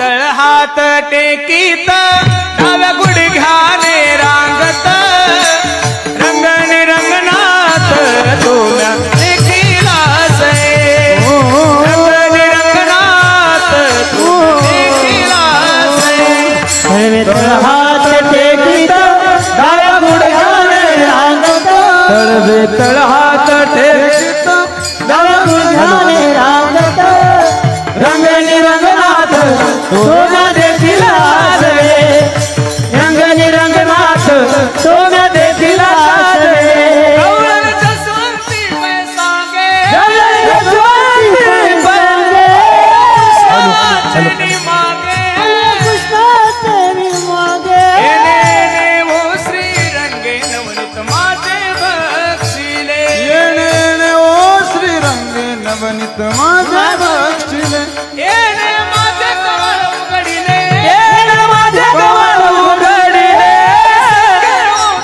तळ हात टेकीत डाव्या गुडघ्याने रांगत रंगणी रंगनाथ तुला देखीला से रंगणी रंगनाथ तू देखीला से तळ हात टेकीत डाव्या गुडघ्याने रांगत तळ हात टेकीत डाव्या गुडघ्याने रांगत रंगणी रंगनाथ सोन्या देखील आसवे रंगणी रंगनाथ सोन्या देखील आसवे गवळण जसवंती पैसागे चरणी मागे पुष्पाचरी मागे येणे ओ श्री रंगे नवनीत माझे बक्षिले येणे ओ श्री रंगे नवनीत माझे बक्षिले येणे माझे कमळ उघडिले येणे माझे कमळ उघडिले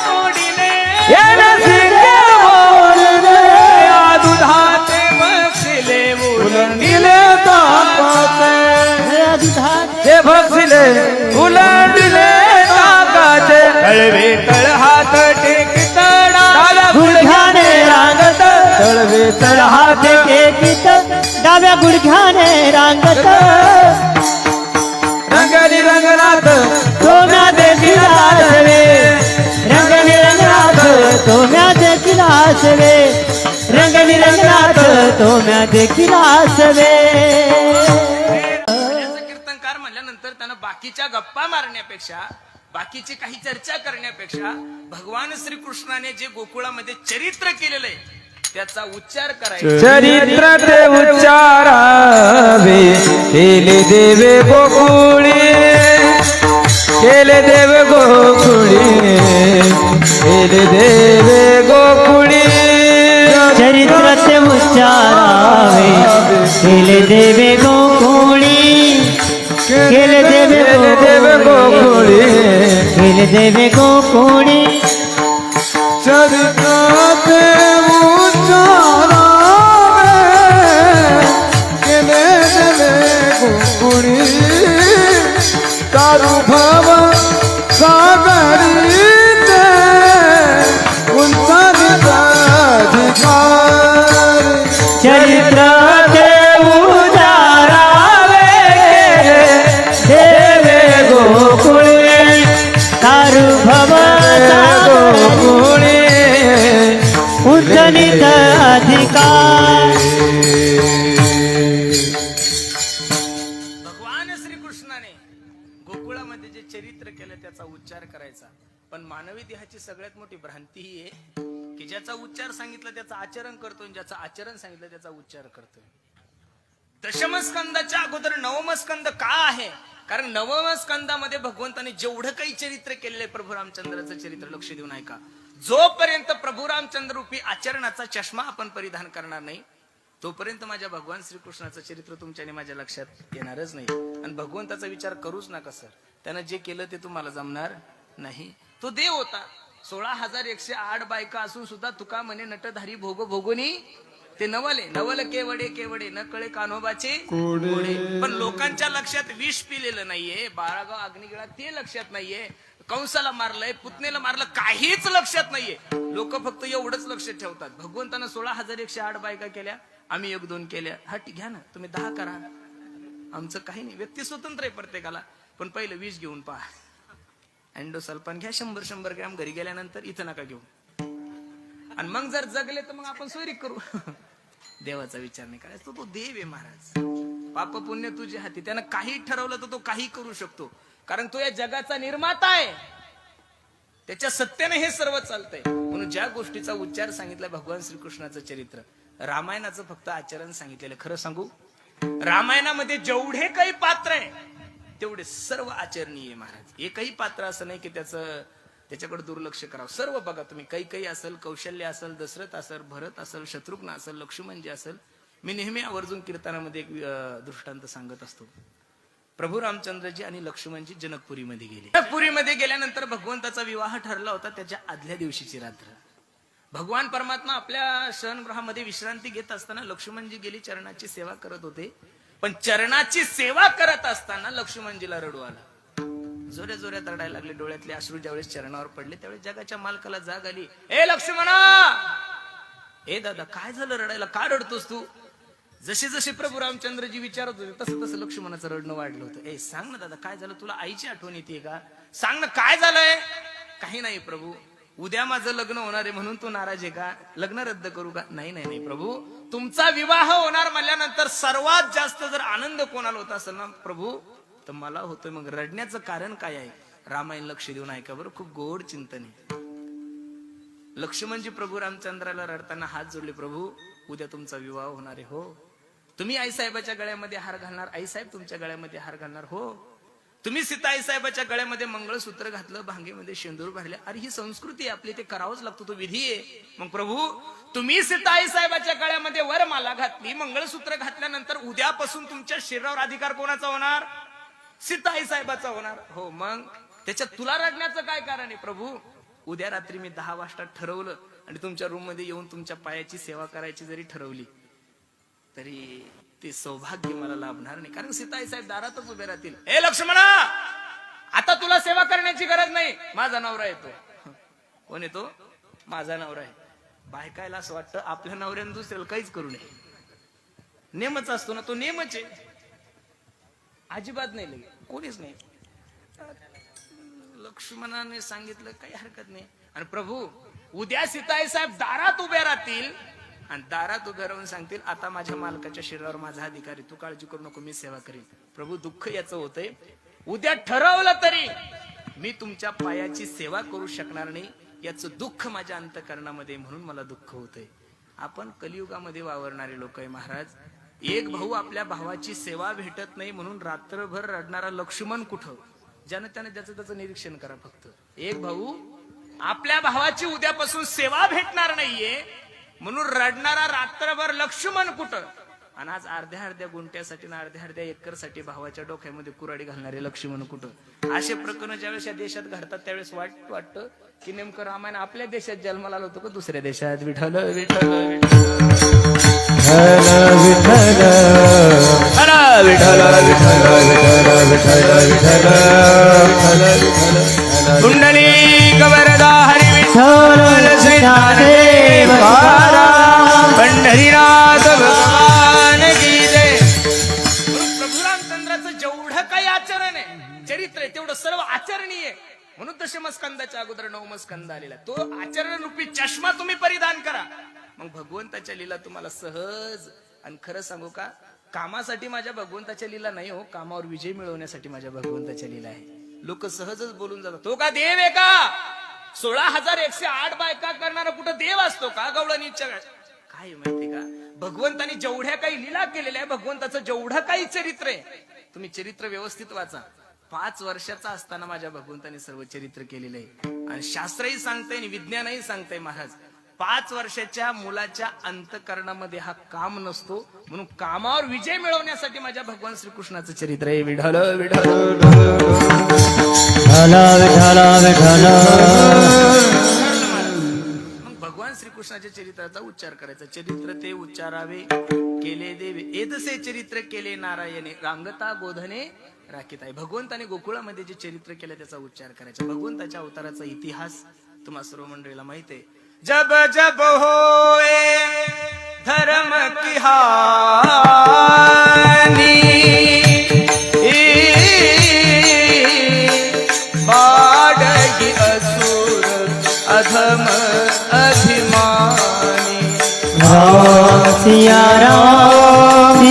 तोडिले येणे सिंगे बोलले या दुधाचे बक्षिले उलंडिले ताकाचे दुधाचे ते बक्षिले उलंडिले ताकाचे तळवे तळ हात टेकीत डाव्या गुडघ्याने रांगत तळवे तळ हात टेकीत डाव्या गुडघ्याने रांगत रंगणी रंगनाथ सोन्या देखील आसवे रंगणी रंगनाथ सोन्या देखील आसवे रंगणी रंगनाथ सोन्या देखील आसवे कीर्तनकार म्हणल्यानंतर त्यानं बाकीच्या गप्पा मारण्यापेक्षा बाकीची काही चर्चा करण्यापेक्षा भगवान श्रीकृष्णाने जे गोकुळामध्ये चरित्र केलेलं आहे त्याचा उच्चार करायचा चरित्र ते उच्चारावे केले देवे गोकुळी केले देवे गोकुळी केले देवे गोकुळी चरित्र ते उच्चारावे केले देवे गोकुळी केले देवे गोकुळी केले देवे गोकुळी चरित्र ते उच्चारावे केले देवे गोकुळी तारू भव सागरी ते उंचारीचा अधिकार चरित्र ते उच्चारावे देवे गोकुळी तारू भव गोकुळी उच्चनीत अधिकार भगवान श्रीकृष्णाने गोकुळामध्ये जे चरित्र केलं त्याचा उच्चार करायचा पण मानवी देहाची सगळ्यात मोठी भ्रांती ही आहे की ज्याचा उच्चार सांगितलं त्याचं आचरण करतो आणि ज्याचं आचरण सांगितलं त्याचा उच्चार करतोय दशमस्कंदाच्या अगोदर नवमस्कंद का आहे कारण नवमस्कंदामध्ये भगवंताने जेवढं काही चरित्र केलेलं आहे प्रभू रामचंद्राचं चरित्र लक्ष देऊन ऐका जोपर्यंत प्रभू रामचंद्र रूपी आचरणाचा चष्मा आपण परिधान करणार नाही तोपर्यंत माझ्या भगवान श्रीकृष्णाचं चरित्र तुमच्या आणि माझ्या लक्षात येणारच नाही आणि भगवंताचा विचार करूच नका सर त्यानं जे केलं ते तुम्हाला जमणार नाही तो देव होता 16,108 बायका असून सुद्धा तुका म्हणे नटधारी भोग भोगोनी ते नवले नवल केवडे केवडे न कळे कान्होबाचे कोडे पण लोकांच्या लक्षात विष पिलेलं नाहीये बाळागाव अग्निगिळा ते लक्षात नाहीये कंसाला मारलंय पुतनेला मारलं काहीच लक्षात नाहीये लोक फक्त एवढंच लक्ष ठेवतात भगवंतानं 16,108 बायका केल्या आम्ही 1-2 केल्या हा ठीक घ्या ना तुम्ही 10 करा आमचं काही नाही व्यक्ती स्वतंत्र आहे प्रत्येकाला पण पहिलं विष घेऊन पहा अँडोसल्फान घ्या 100 ग्रॅम घरी गेल्यानंतर इथं नका घेऊ आणि मग जर जगले तर मग आपण सोयरी करू देवाचा विचार नाही करायचा तो देव आहे महाराज पाप पुण्य तुझ्या हाती त्यानं काही ठरवलं तर तो काही करू शकतो कारण तो या जगाचा निर्माता आहे त्याच्या सत्याने हे सर्व चालतंय म्हणून ज्या गोष्टीचा उच्चार सांगितला भगवान श्रीकृष्णाचं चरित्र रामायणाचं फक्त आचरण सांगितलेलं खरं सांगू रामायणामध्ये जेवढे काही पात्र आहे तेवढे सर्व आचरणीय महाराज एकही पात्र असं नाही की त्याच्याकडे दुर्लक्ष करावं सर्व बघा तुम्ही काही असेल कौशल्य असेल दशरथ असेल भरत असेल शत्रुघ्न असेल लक्ष्मणजी असेल मी नेहमी आवर्जून कीर्तनामध्ये एक दृष्टांत सांगत असतो प्रभू रामचंद्रजी आणि लक्ष्मणजी जनकपुरीमध्ये गेले जनकपुरीमध्ये गेल्यानंतर भगवंताचा विवाह ठरला होता त्याच्या आदल्या दिवशीची रात्र भगवान परमात्मा आपल्या शयनगृहामध्ये विश्रांती घेत असताना लक्ष्मणजी गेली चरणाची सेवा करत होते पण चरणाची सेवा करत असताना लक्ष्मणजीला रडू आला. जोऱ्या जोऱ्यात रडायला लागले. डोळ्यातले अश्रू ज्यावेळेस चरणावर पडले त्यावेळेस जगाच्या मालकाला जाग आली. ए लक्ष्मणा, ए दादा, काय झालं रडायला, का रडतोस तू? जसे जसे प्रभू रामचंद्रजी विचारत होते तसं तसं लक्ष्मणाचं रडणं वाढलं होतं. ए सांग ना दादा, काय झालं? तुला आईची आठवण येते का? सांग ना काय झालंय? काही नाही प्रभू, उद्या माझं लग्न होणार आहे म्हणून तू नाराज आहे का? लग्न रद्द करू का? नाही नाही नाही प्रभू, तुमचा विवाह होणार म्हणल्यानंतर सर्वात जास्त जर आनंद कोणाला होत असेल ना प्रभू तर मला होतोय. मग रडण्याचं कारण काय आहे? रामायण लक्ष देऊन ऐका बरं, खूप गोड चिंतन आहे. लक्ष्मणजी प्रभू रामचंद्राला रडताना हात जोडले. प्रभू, उद्या तुमचा विवाह होणार आहे. हो. तुम्ही आईसाहेबाच्या गळ्यामध्ये हार घालणार, आईसाहेब तुमच्या गळ्यामध्ये हार घालणार. हो. तुम्ही सीता आईसाहेबाच्या गळ्यामध्ये मंगळसूत्र घातलं, भांगेमध्ये शेंदूर भरले. अरे ही संस्कृती आपली, ते करावंच लागतो, तो विधी आहे. मग प्रभू, तुम्ही सीता आईसाहेबाच्या गळ्यामध्ये वरमाला घातली, मंगळसूत्र घातल्यानंतर उद्यापासून तुमच्या शरीरावर अधिकार कोणाचा होणार? सीता आईसाहेबाचा होणार. हो. मग त्याच्यात तुला रडण्याचं काय कारण आहे? प्रभू, उद्या रात्री मी 10 वाजता ठरवलं आणि तुमच्या रूम मध्ये येऊन तुमच्या पायाची सेवा करायची जरी ठरवली तरी ते सौभाग्य मला लाभणार नाही, कारण सीताई साहेब दारातच उभे राहतील. ए लक्ष्मणा, आता तुला सेवा करण्याची गरज नाही, माझा नवरा येतो. कोण येतो? माझा नवरा आहे. बायकायला असं वाटतं आपल्या नवऱ्यानं दुसऱ्याला काहीच करू नये. नेमच असतो ना, तो नेमच आहे. अजिबात नाही लगे, कोणीच नाही. लक्ष्मणाने सांगितलं काही हरकत नाही. आणि प्रभू, उद्या सीताई साहेब दारात उभे राहतील आणि दारात उभे राहून सांगतील, आता माझ्या मालकाच्या शरीरावर माझा अधिकार आहे, तू काळजी करू नको, मी सेवा करीन. प्रभू, दुःख याचं होतंय, उद्या ठरवलं तरी मी तुमच्या पायाची सेवा करू शकणार नाही, याचं दुःख माझ्या अंतःकरणामध्ये, म्हणून मला दुःख होतंय. आपण कलियुगामध्ये वावरणारे लोक आहे महाराज. एक भाऊ आपल्या भावाची सेवा भेटत नाही म्हणून रात्रभर रडणारा लक्ष्मण कुठं? ज्यानं त्याने त्याचं निरीक्षण करा फक्त. एक भाऊ आपल्या भावाची उद्यापासून सेवा भेटणार नाहीये म्हणून रडणारा रात्रभर लक्ष्मण कुठं? आणि आज अर्ध्या गुंट्यासाठी ना अर्ध्या एकरसाठी भावाच्या डोक्यामध्ये कुऱ्हाडी घालणारे लक्ष्मण कुठं? असे प्रकरण ज्यावेळेस या देशात घडतात त्यावेळेस वाटतं की नेमकं रामायण आपल्या देशात जन्माला आलं होतं का दुसऱ्या देशात? विठ्ठल विठ्ठल कुंडली गवरदा हरी विठ्ठल श्रीनाथदेव पंढरीनाथ भगवान की जय. प्रभू रामचंद्राचं जेवढं काही आचरण आहे, चरित्र आहे, तेवढं सर्व आचरणीय आहे. म्हणून दशम स्कंदाच्या अगोदर 9 स्कंद आलेला. तो आचरण रूपी चष्मा तुम्ही परिधान करा, मग भगवंताच्या लीला तुम्हाला सहज. आणि खरं सांगू का, कामासाठी माझ्या भगवंताच्या लीला नाही हो, कामावर विजय मिळवण्यासाठी माझ्या भगवंताच्या लीला आहे. लोक सहजच बोलून जातात, तो का देव आहे का? 16,108 बायका करणारा कुठं देव असतो का? गवळणीच्या काय माहिती का, भगवंतानी जेवढ्या काही लीला केलेल्या आहे, भगवंताचं जेवढं काही चरित्र आहे, तुम्ही चरित्र व्यवस्थित वाचा. 5 वर्षाचा असताना माझ्या भगवंतानी सर्व चरित्र केलेलं आहे. आणि शास्त्रही सांगतंय आणि विज्ञानही सांगतंय महाराज, 5 वर्षाच्या मुलाच्या अंतःकरणामध्ये हा काम नसतो, म्हणून कामावर विजय मिळवण्यासाठी माझ्या भगवान श्रीकृष्णाचं चरित्र आहे. विठ्ठल विठ्ठल मग भगवान श्रीकृष्णाच्या चरित्राचा उच्चार करायचा. चरित्र ते उच्चारावे केले देवे, एदसे चरित्र केले नारायणे, रांगता गोधने राखीत आहे. भगवंताने गोकुळामध्ये जे चरित्र केलं त्याचा उच्चार करायचा. भगवंताच्या अवताराचा इतिहास तुम्हा सर्व मंडळीला माहित आहे. जब जब होए धर्म की हानि, बाडगी असुर अधम अभिमानी. राम सिया राम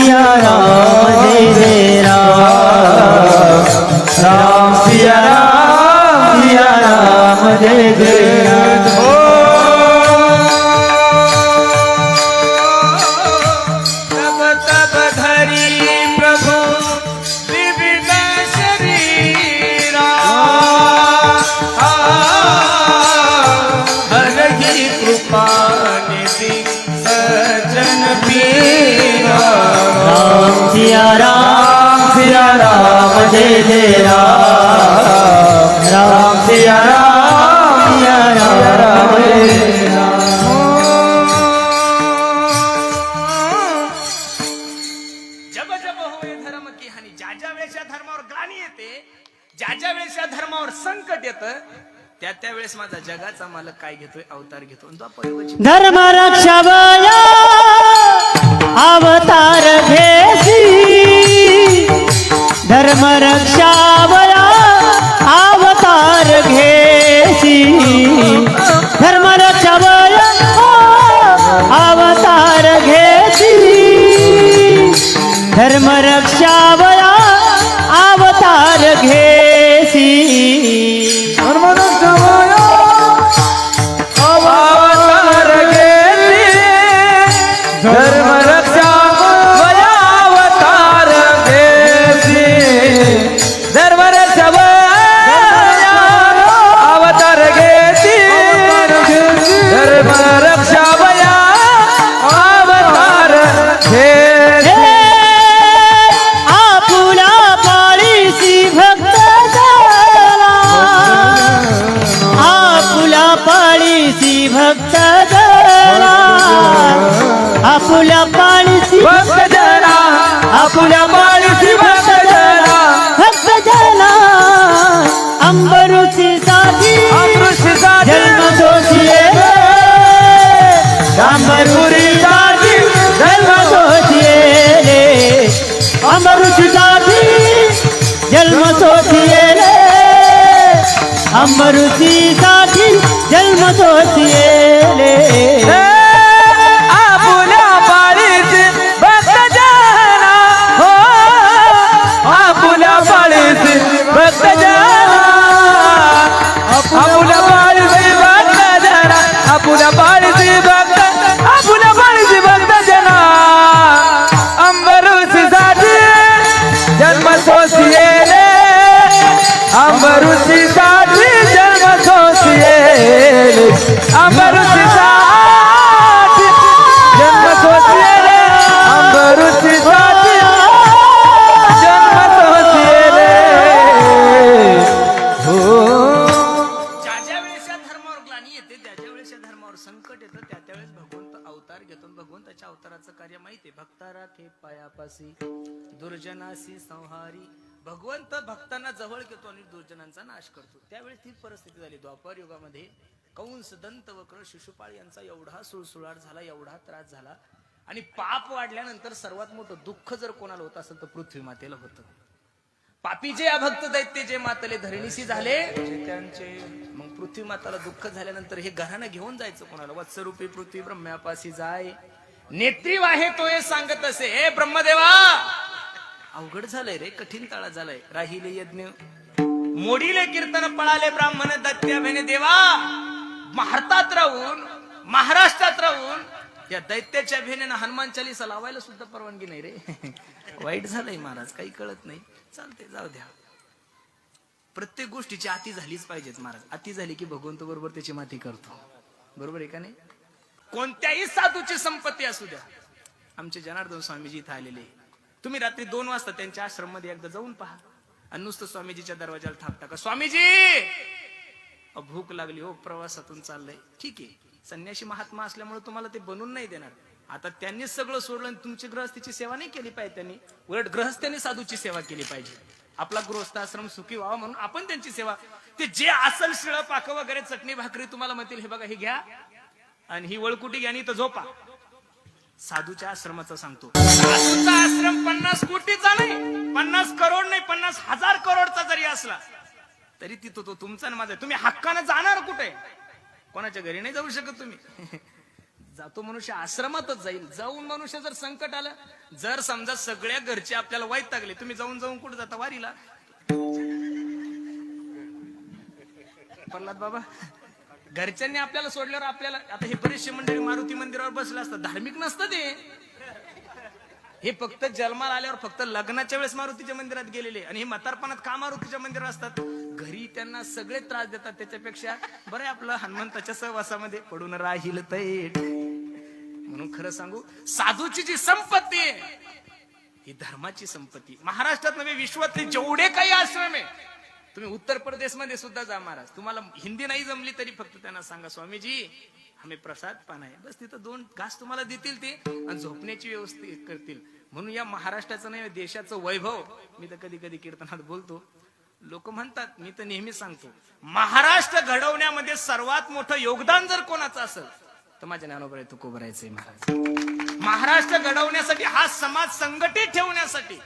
जय जय राम. राम सिया राम जय जय राम. राम सिया राम जय जय राम. राम सिया राम जय जय राम. जब जब हो ग्लानी येते, ज्या वेळेस या धर्मावर संकट येतं त्या वेळेस माझा जगाचा मालक काय घेतोय, अवतार घेतो. धर्म रक्षावया अवतार घेसी, धर्म रक्षावया अवतार घेसी, धर्म रक्षावया अवतार घेसी, धर्म रक्षावया अवतार घेसी, धर्म रक्षावया अवतार घेसी, धर्म रक्षावया अवतार घेसी, धर्म रक्षावया अवतार घेसी, धर्म रक्षावया अवतार घेसी. आपुला पाळीसी भक्त जला, आपुला पाळीसी भक्त जला, आपुला पाळीसी भक्त जना, आपुल्या पाळीसी भक्त जना, भक्त जला, अंबरुची साठी अमृतसाठी जन्म दोषिये, अंबरुची साठी जन्म दोषिये, अंबरुची साठी जन्म दोषिये, अंबरुची साठी जन्म दोषिये. आपुल्या पाळीसी भक्त जना, हो आपुल्या पाळीसी भक्त जना, आपुल्या पाळीसी भक्त जना, आपुल्या पाळीसी भक्त, आपुल्या पाळीसी भक्त जना, अंबरुसीसाठी जन्म सोसिएले, अंबरुसीसाठी जन्म सोसिएले, अंबरुसीसाठी जन्म सोसिएले, अंबरुसीसाठी जन्म सोसिएले. हो ज्या वेळेस या धर्मावर ग्लानी येते, त्या वेळेस या धर्मावर संकट येतं, त्या वेळेस भगवंत अवतार घेतो. भगवंताच्या अवताराचं कार्य माहितीये, भक्तारा थे पायापासी दुर्जनासी संहारी. भगवंत भक्तांना जवळ घेतो आणि दुर्जनांचा नाश करतो. त्यावेळेस ती परिस्थिती झाली द्वापर युगामध्ये. कंस, दंतवक्र, शिशुपाळ यांचा एवढा सुळसुळाट झाला, एवढा त्रास झाला. आणि पाप वाढल्यानंतर सर्वात मोठं दुःख जर कोणाला होत असेल तर पृथ्वी मातेला होतं. पापी जे अभक्त दैत्य जे मातले धरणीशी झाले, त्यांचे मग पृथ्वी माताला दुःख झाल्यानंतर हे घरानं घेऊन जायचं कोणाला. वत्सरूपी पृथ्वी ब्रह्म्यापाशी जाय, नेत्री आहे तो हे सांगत असे. हे ब्रह्मदेवा, अवघड झालंय रे, कठीण काळा झालाय. राहिले यज्ञ, मोडीले कीर्तन, पळाले ब्राह्मण, दैत्य भेने देवा. भारतात राहून, महाराष्ट्रात राहून या दैत्याच्या भेनेनं हनुमान चालीसा लावायला सुद्धा परवानगी नाही रे. वाईट झालंय महाराज, काही कळत नाही. चालते, जाऊ द्या. प्रत्येक गोष्टीची अति झालीच पाहिजेत महाराज. अति झाली की भगवंत बरोबर त्याची माती करतो. बरोबर आहे का नाही? कोणत्याही साधूची संपत्ती असू द्या. आमचे जनार्दन स्वामीजी इथं आलेले, तुम्ही रात्री 2 वाजता त्यांच्या आश्रम मध्ये एकदा जाऊन पहा आणि नुसतं स्वामीजीच्या दरवाजाला थाप टाका, स्वामीजी भूक लागली हो, प्रवासातून चाललंय. ठीक आहे, संन्यासी महात्मा असल्यामुळे तुम्हाला ते बनवून नाही देणार. आता त्यांनी सगळं सोडलं आणि तुमची गृहस्थीची सेवा नाही केली पाहिजे त्यांनी. उलट गृहस्थांनी साधूची सेवा केली पाहिजे. आपला गृहस्थ आश्रम सुखी व्हावा म्हणून आपण त्यांची सेवा. ते जे असल शिळ पाक वगैरे चटणी भाकरी तुम्हाला म्हणतील, हे बघा हे घ्या आणि ही वळकुटी घ्या आणि इथं झोपा. साधूच्या आश्रमाचा सांगतो, साधूचा आश्रम 50 कोटीचा नाही, 50 करोड नाही, 50,000 करोडचा जरी असला तरी तिथं तो तुमचा ना माझा. तुम्ही हक्कानं जाणार कुठे? कोणाच्या घरी नाही जाऊ शकत तुम्ही. जातो मनुष्य आश्रमातच जाईल. जाऊन मनुष्य जर संकट आलं, जर समजा सगळ्या घरचे आपल्याला वाईट लागले, तुम्ही जाऊन जाऊन कुठे जाता? वारीला. प्रल्हाद बाबा, घरच्यांनी आपल्याला सोडल्यावर आपल्याला, आता हे बरेचसे मंडळी मारुती मंदिरावर बसले असतात, धार्मिक नसतं ते. हे फक्त जन्माला आल्यावर फक्त लग्नाच्या वेळेस मारुतीच्या मंदिरात गेलेले आणि हे म्हातारपणात का मारुतीच्या मंदिरात असतात? घरी त्यांना सगळे त्रास देतात. त्याच्यापेक्षा बरं आपलं हनुमंताच्या सहवासामध्ये पडून राहील तैट. म्हणून खरं सांगू, साधूची जी संपत्ती आहे ही धर्माची संपत्ती. महाराष्ट्रात नव्हे, विश्वातले जेवढे काही आश्रम आहे तुम्ही उत्तर प्रदेशमध्ये सुद्धा जा महाराज, तुम्हाला हिंदी नाही जमली तरी फक्त त्यांना सांगा स्वामीजी आम्ही प्रसाद पाना आहे, बस तिथं 2 घास तुम्हाला देतील ते आणि झोपण्याची व्यवस्था करतील. म्हणून या महाराष्ट्राचं नाही देशाचं वैभव मी तर कधी कधी कीर्तनात बोलतो. लोक म्हणतात, मी तर नेहमी सांगतो, महाराष्ट्र घडवण्यामध्ये सर्वात मोठं योगदान जर कोणाचं असेल तर माझ्या ज्ञानोबा तुकोबरायचंय महाराज. महाराष्ट्र घडवण्यासाठी, हा समाज संघटित ठेवण्यासाठी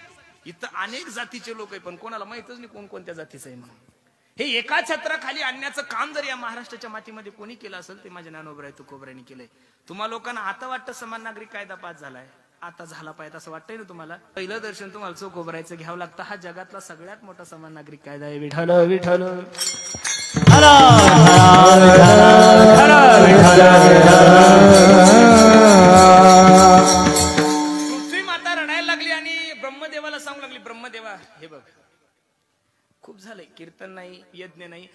इथं अनेक जातीचे लोक आहे, पण कोणाला माहितच नाही कोण कोणत्या जातीचं आहे म्हणून. हे एका छत्राखाली आणण्याचं काम जर या महाराष्ट्राच्या मातीमध्ये कोणी केलं असेल ते माझ्या ज्ञानोबा तुकोबरायांनी केलंय. तुम्हा लोकांना आता वाटतं समान नागरिक कायदा पास झालाय, आता झाला पाहिजे असं वाटतंय ना तुम्हाला? पहिलं दर्शन तुम्हाला तुकोबरायचं घ्यावं लागतं. हा जगातला सगळ्यात मोठा समान नागरिक कायदा आहे. विठ्ठल विठ्ठल पृथ्वी माता रडायला लागली आणि ब्रह्मदेवाला सांगू लागली, ब्रह्मदेवा हे बघ खूप झालंय, कीर्तन नाही, यज्ञ नाही,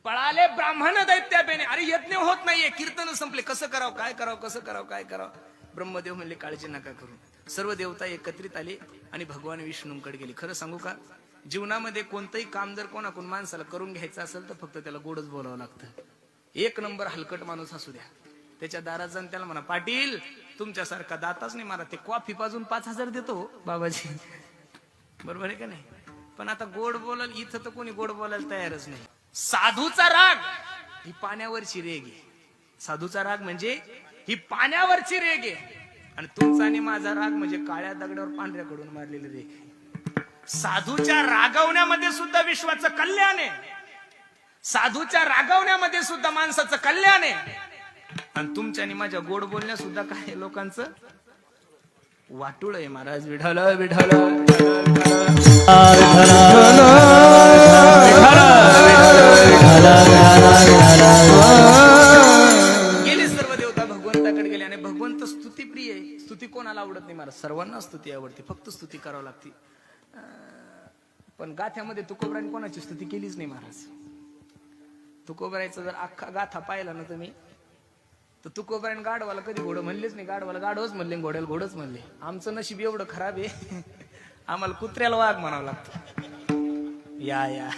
पळाले ब्राह्मण दैत्याबेने, अरे यज्ञ होत नाहीये, कीर्तन संपले, कसं करावं काय करावं, कसं करावं काय करावं. ब्रह्मदेव म्हणले काळजी नका करू. सर्व देवता एकत्रित आले आणि भगवान विष्णूंकडे गेले. खरं सांगू का, जीवनामध्ये कोणतंही काम जर कोणाकडून माणसाला करून घ्यायचं असेल तर फक्त त्याला गोडच बोलावं लागतं. 1 नंबर हलकट माणूस असू द्या, त्याच्या दारात जाऊन त्याला म्हणा, पाटील तुमच्यासारखा दाताच नाही मारा, ते कॉफी पाजून 5,000 देतो बाबाजी, बरोबर आहे का नाही? पण आता गोड बोलाल इथं तर कोणी गोड बोलायला तयारच नाही. साधूचा राग ही पाण्यावरची रेग आहे. साधूचा राग म्हणजे ही पाण्यावरची रेग आहे, आणि तुमचा आणि माझा राग म्हणजे काळ्या दगडावर पांढऱ्याकडून मारलेली रेग आहे. साधूच्या रागवण्यामध्ये सुद्धा विश्वाचं कल्याण आहे, साधूच्या रागवण्यामध्ये सुद्धा माणसाचं कल्याण आहे, आणि तुमच्या आणि माझ्या गोड बोलण्यात सुद्धा काय लोकांचं वाटुळ आहे महाराज. विठ्ठल विठ्ठल गेले सर्व देवता भगवंताकडे गेले, आणि भगवंत स्तुतीप्रिय आहे. स्तुती कोणाला आवडत नाही महाराज? सर्वांना स्तुती आवडते, फक्त स्तुती करावी लागते. पण गाथ्यामध्ये तुकोबराने कोणाची स्तुती केलीच नाही महाराज. तुकोबरायचं जर अख्खा गाथा पाहिला ना तुम्ही तर तुकोबरायन गाढवाला कधी घोडं म्हणलेच नाही. गाढवाला गाढवच म्हणले, घोड्याला घोडच म्हणले. आमचं नशीब एवढं खराब आहे, आम्हाला कुत्र्याला वाघ म्हणावं लागतं. या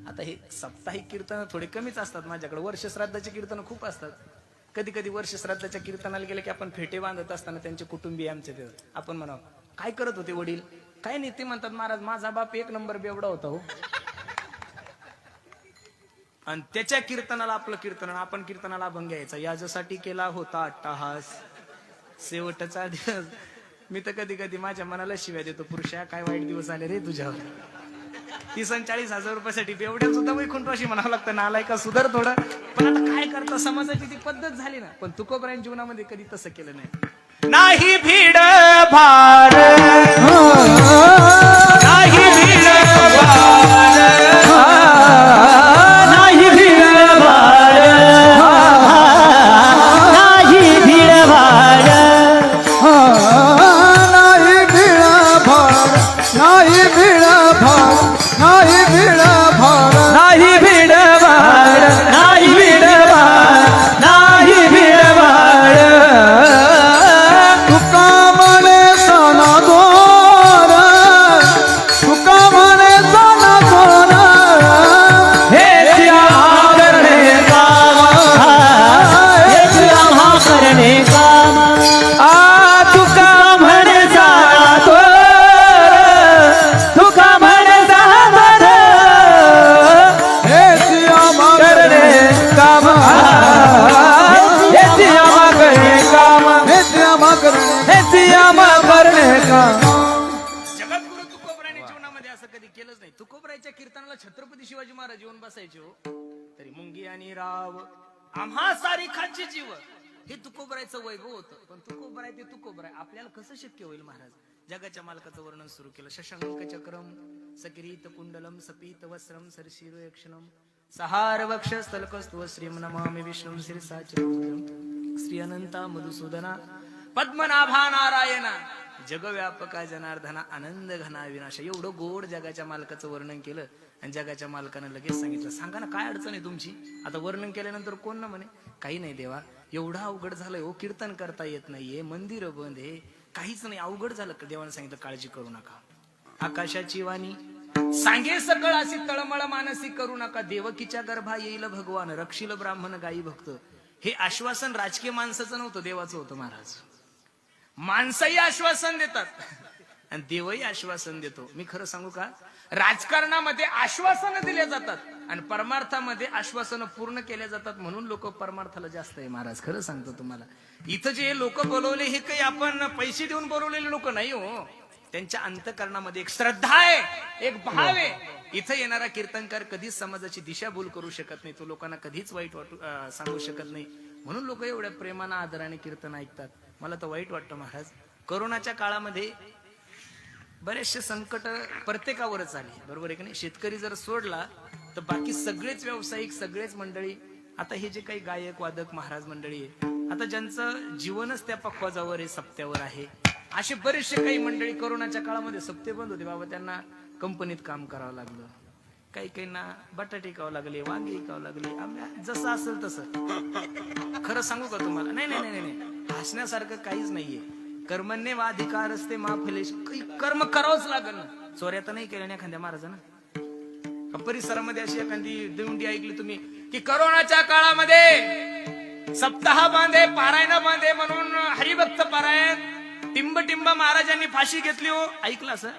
आता हे साप्ताहिक कीर्तन थोडे कमीच असतात माझ्याकडे. वर्ष श्राद्धाचे कीर्तन खूप असतात. कधी कधी वर्ष श्राद्धाच्या कीर्तनाला गेले की आपण फेटे बांधत असताना त्यांचे कुटुंबीय आमचे ते आपण म्हणावं, काय करत होते वडील? काय नाही, ते म्हणतात महाराज माझा बाप 1 नंबर बेवडा होता हो. आणि त्याच्या कीर्तनाला आपलं कीर्तन, आपण कीर्तनाला अभंग घ्यायचा. याच्यासाठी केला होता अट्टहास शेवटचा दिवस. मी तर कधी कधी माझ्या मनाला शिव्या देतो, पुरुषा काय वाईट दिवस आले रे तुझ्यावर. 30,000-40,000 रुपयासाठी बेवड्या सुद्धा वैकुंठवाशी म्हणावं लागतं, नालाय का सुधार थोडं. पण आता काय करता, समाजाची ती पद्धत झाली ना. पण तुकोबरायन जीवनामध्ये कधी तसं केलं नाही. नाही भीड भार, नाही भीड भार, नाही भीड भार, नाही भीड भार, नाही भीड भार, नाही भीड भार, नाही भीड भार, नाही भीड भार, नाही भीड भार, नाही भीड भार. तुका म्हणे सणा दोर, तुका म्हणे सणा दोर, हे आम्हा करणे काम, हे आम्हा करणे काम. तुका म्हणे सणा दोर, तुका म्हणे सणा दोर, हे आम्हा करणे काम, हे आम्हा करणे काम, हे आम्हा करणे काम. जगद्गुरु तुकोबरायने जीवनामध्ये असं कधी केलंच नाही. तुकोबरायच्या कीर्तनाला छत्रपती शिवाजी महाराज येऊन बसायचे हो, तरी मुंगी आणि राव आम्हा सारिखांचे जीव, हे तुकोबरायचं वैभव होतं. पण तुकोबराय ते तुकोबराय आपल्याला कसं शक्य होईल महाराज? जगाच्या मालकाचं वर्णन सुरू केलं. शशांक चक्रम सकिरीत कुंडलम सपीत वस्त्रम सरशिरो यक्षणम सहार वक्ष स्थलकस्तु श्रीम नमामि विष्णु शिरसाचरम श्री अनंता मधुसूदना पद्मनाभा नारायणा जगव्यापका जनार्दना आनंद घना विनाश. एवढं गोड जगाच्या मालकाचं वर्णन केलं, आणि जगाच्या मालकानं लगेच सांगितलं, सांगा ना काय अडचण आहे तुमची? आता वर्णन केल्यानंतर कोण ना म्हणे काही नाही देवा, एवढं अवघड झालंय हो, कीर्तन करता येत नाहीये, मंदिर बंद आहे, काहीच नाही, अवघड झालं. देवाने सांगितलं काळजी करू नका. आकाशाची वाणी सांगे सकळ अशी तळमळ मानसी करू नका, देवकीच्या गर्भा येईल भगवान, रक्षील ब्राह्मण गायी भक्त. हे आश्वासन राजकीय माणसाचं नव्हतं, देवाचं होतं. महाराज माणसंही आश्वासन देतात आणि देवही आश्वासन देतो. मी खरं सांगू का, राजकारणामध्ये आश्वासनं दिले जातात आणि परमार्थामध्ये आश्वासनं पूर्ण केल्या जातात, म्हणून लोक परमार्थाला जास्त आहे. महाराज खरं सांगतो तुम्हाला, इथं जे लोक बोलवले हे काही आपण पैसे देऊन बोलवलेले लोक नाही हो. त्यांच्या अंतकरणामध्ये एक श्रद्धा आहे, एक भाव आहे. इथं येणारा कीर्तनकार कधीच समाजाची दिशाभूल करू शकत नाही, तो लोकांना कधीच वाईट सांगू शकत नाही. म्हणून लोक एवढ्या प्रेमानं आदराने कीर्तन ऐकतात. मला तर वाईट वाटतं महाराज, कोरोनाच्या काळामध्ये बरेचसे संकट प्रत्येकावरच आले, बरोबर आहे की नाही. शेतकरी जर सोडला तर बाकी सगळेच व्यावसायिक, सगळेच मंडळी, आता हे जे काही गायक वादक महाराज मंडळी आहे, आता ज्यांचं जीवनच त्या पक्वाजावर आहे, सप्त्यावर आहे, असे बरेचसे काही मंडळी कोरोनाच्या काळामध्ये सप्ते बंद होते बाबा, त्यांना कंपनीत काम करावं लागलं. काही काहींना बटाटे विकावं लागले, वांगे विकावं लागले, जसं असेल तसं. खरं सांगू का तुम्हाला, नाही नाही नाही नाही, हसण्यासारखं काहीच नाहीये. कर्मण्य वाधिकार असते मा फलेश, कर्म करावंच लागल ना. चोऱ्या तर नाही केल्या एखाद्या महाराजांना. परिसरामध्ये अशी एखादी दिंडी ऐकली तुम्ही की कोरोनाच्या काळामध्ये सप्ताह बांधे, पारायण बांधे म्हणून हरिभक्त पारायण, टिंब टिंब महाराजांनी फाशी घेतली हो, ऐकलं असं?